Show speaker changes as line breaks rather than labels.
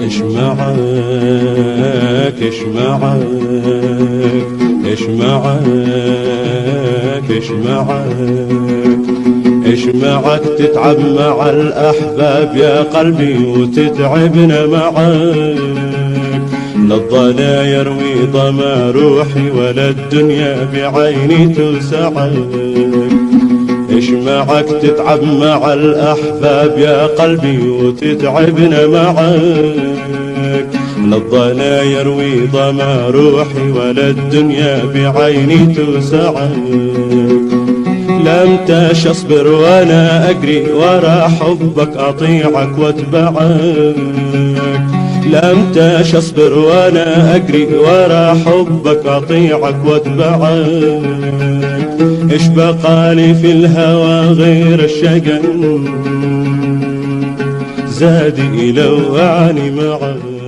ايش معك ايش معك ايش معك ايش معك ايش معك تتعب مع الأحباب يا قلبي وتتعبنا معك، لا الضنا يروي ضما روحي ولا الدنيا بعيني تسعك. ايش معك تتعب مع الأحباب يا قلبي وتتعبنا معك، لا الضنا يروي ضما روحي ولا الدنيا بعيني تسعك. لم تش اصبر وانا اجري ورا حبك اطيعك واتبعك، لم تش اصبر وانا اجري ورا حبك اطيعك واتبعك. ايش بقالي في الهوى غير الشجن، زادي لوعني معك.